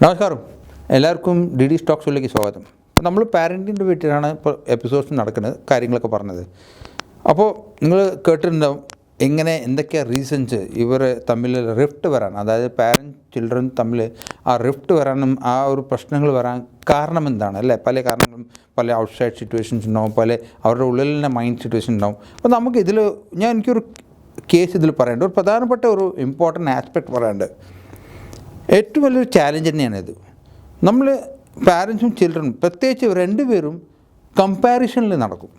നമസ്കാരം, എല്ലാവർക്കും D D stock ഷോയിലേക്ക് സ്വാഗതം. അപ്പോൾ നമ്മൾ പാരൻറ്റിൻ്റെ വീട്ടിലാണ് ഇപ്പോൾ എപ്പിസോഡ്സ് നടക്കുന്നത്, കാര്യങ്ങളൊക്കെ പറഞ്ഞത്. അപ്പോൾ നിങ്ങൾ കേട്ടിട്ടുണ്ടാവും എന്തൊക്കെയാണ് റീസൺസ് ഇവർ തമ്മിൽ റിഫ്റ്റ് വരാൻ, അതായത് പാരൻറ്റ് ചിൽഡ്രൻ തമ്മിൽ ആ റിഫ്റ്റ് വരാനും ആ ഒരു പ്രശ്നങ്ങൾ വരാൻ കാരണം എന്താണ് അല്ലേ. പല കാരണങ്ങളും, പല ഔട്ട്സൈഡ് സിറ്റുവേഷൻസ് ഉണ്ടാവും, പല അവരുടെ ഉള്ളിലെ മൈൻഡ് സിറ്റുവേഷൻ ഉണ്ടാവും. അപ്പോൾ നമുക്കിതിൽ എനിക്കൊരു കേസ് ഇതിൽ പറയേണ്ടത്, ഒരു പ്രധാനപ്പെട്ട ഒരു ഇമ്പോർട്ടൻ്റ് ആസ്പെക്റ്റ് പറയാനുണ്ട്. ഏറ്റവും വലിയൊരു ചാലഞ്ച് തന്നെയാണിത്. നമ്മൾ പാരൻസും ചിൽഡ്രനും പ്രത്യേകിച്ച് രണ്ടുപേരും കമ്പാരിസണിൽ നടക്കും.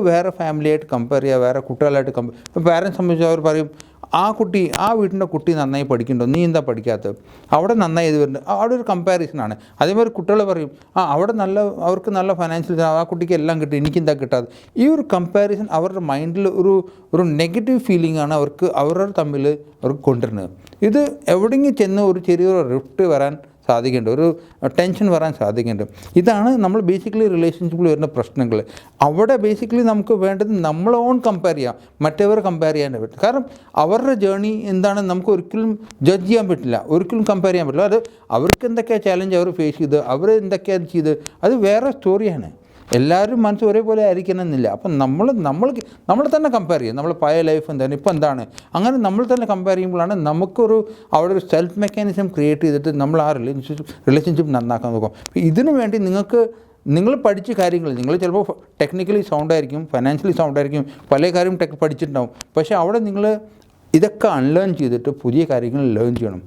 വേറെ ഫാമിലിയായിട്ട് കമ്പയർ ചെയ്യുക, വേറെ കുട്ടികളായിട്ട് ഇപ്പോൾ പാരൻസ് സംബന്ധിച്ച് അവർ പറയും, ആ വീട്ടിൻ്റെ കുട്ടി നന്നായി പഠിക്കുന്നുണ്ടോ, നീ എന്താ പഠിക്കാത്തത്, അവിടെ നന്നായി ഇത് വരുന്നുണ്ട്, അവിടെ ഒരു കമ്പാരിസനാണ്. അതേമാതിരി കുട്ടികൾ പറയും, അവിടെ അവർക്ക് നല്ല ഫൈനാൻഷ്യൽ, ആ കുട്ടിക്ക് എല്ലാം കിട്ടും, എനിക്കെന്താ കിട്ടാതെ. ഈ ഒരു കമ്പാരിസൺ അവരുടെ മൈൻഡിൽ ഒരു നെഗറ്റീവ് ഫീലിംഗാണ് അവരുടെ തമ്മിൽ അവർക്ക് കൊണ്ടുവരുന്നത്. ഇത് എവിടെയെങ്കിലും ചെന്ന് ഒരു ചെറിയൊരു റിഫ്റ്റ് വരാൻ സാധിക്കുന്നുണ്ട്, ഒരു ടെൻഷൻ വരാൻ സാധിക്കുന്നുണ്ട്. ഇതാണ് നമ്മൾ ബേസിക്കലി റിലേഷൻഷിപ്പിൽ വരുന്ന പ്രശ്നങ്ങൾ. അവിടെ ബേസിക്കലി നമുക്ക് വേണ്ടത് നമ്മളെ ഓൺ കമ്പയർ ചെയ്യാം, മറ്റവരെ കമ്പയർ ചെയ്യാൻ പറ്റും. കാരണം അവരുടെ ജേർണി എന്താണെന്ന് നമുക്ക് ഒരിക്കലും ജഡ്ജ് ചെയ്യാൻ പറ്റില്ല, ഒരിക്കലും കമ്പയർ ചെയ്യാൻ പറ്റില്ല. അത് അവർക്ക് എന്തൊക്കെയാണ് ചാലഞ്ച് അവർ ഫേസ് ചെയ്ത്, അവർ എന്തൊക്കെയാണ് ചെയ്ത്, അത് വേറെ സ്റ്റോറിയാണ്. എല്ലാവരും മനസ്സ് ഒരേപോലെ ആയിരിക്കണമെന്നില്ല. അപ്പം നമ്മൾ തന്നെ കമ്പയർ ചെയ്യും, നമ്മൾ പഴയ ലൈഫ് എന്താണ്, ഇപ്പോൾ എന്താണ്, അങ്ങനെ നമ്മൾ തന്നെ കമ്പയർ ചെയ്യുമ്പോഴാണ് അവിടെ ഒരു സെൽഫ് മെക്കാനിസം ക്രിയേറ്റ് ചെയ്തിട്ട് നമ്മൾ ആ റിലേഷൻഷിപ്പ് നന്നാക്കാൻ നോക്കും. ഇതിനു വേണ്ടി നിങ്ങൾ പഠിച്ച കാര്യങ്ങൾ, നിങ്ങൾ ചിലപ്പോൾ ടെക്നിക്കലി സൗണ്ടായിരിക്കും, ഫൈനാൻഷ്യലി സൗണ്ടായിരിക്കും, പല കാര്യം പഠിച്ചിട്ടുണ്ടാവും. പക്ഷേ അവിടെ നിങ്ങൾ ഇതൊക്കെ അൺലേൺ ചെയ്തിട്ട് പുതിയ കാര്യങ്ങൾ ലേൺ ചെയ്യണം.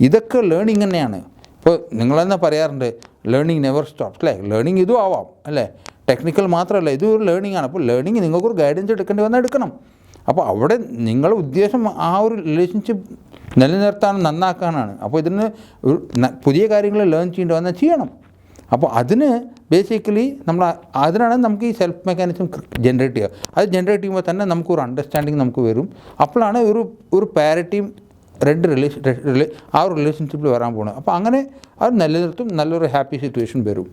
ഇതൊക്കെ ലേണിങ് തന്നെയാണ്. ഇപ്പോൾ നിങ്ങളെന്നാ പറയാറുണ്ട്, ലേണിങ് നെവർ സ്റ്റോപ്സ് അല്ലേ. ലേണിങ് ഇതും ആവാം അല്ലേ, ടെക്നിക്കൽ മാത്രമല്ല, ഇതും ഒരു ലേണിംഗ് ആണ്. അപ്പോൾ ലേണിങ് നിങ്ങൾക്കൊരു ഗൈഡൻസ് എടുക്കേണ്ടി വന്നാൽ എടുക്കണം. അപ്പോൾ അവിടെ നിങ്ങളുടെ ഉദ്ദേശം ആ ഒരു റിലേഷൻഷിപ്പ് നിലനിർത്താനും നന്നാക്കാനാണ്. അപ്പോൾ ഇതിന് പുതിയ കാര്യങ്ങൾ ലേൺ ചെയ്യേണ്ടി വന്നാൽ ചെയ്യണം. അപ്പോൾ അതിന് ബേസിക്കലി അതിനാണ് നമുക്ക് ഈ സെൽഫ് മെക്കാനിസം ജനറേറ്റ് ചെയ്യുക. അത് ജനറേറ്റ് ചെയ്യുമ്പോൾ തന്നെ നമുക്കൊരു അണ്ടർസ്റ്റാൻഡിങ് നമുക്ക് വരും. അപ്പോഴാണ് ഒരു പാരിറ്റിയും ആ ഒരു റിലേഷൻഷിപ്പിൽ വരാൻ പോകുന്നത്. അപ്പോൾ അങ്ങനെ അത് നിലനിർത്തും, നല്ലൊരു ഹാപ്പി സിറ്റുവേഷൻ വരും.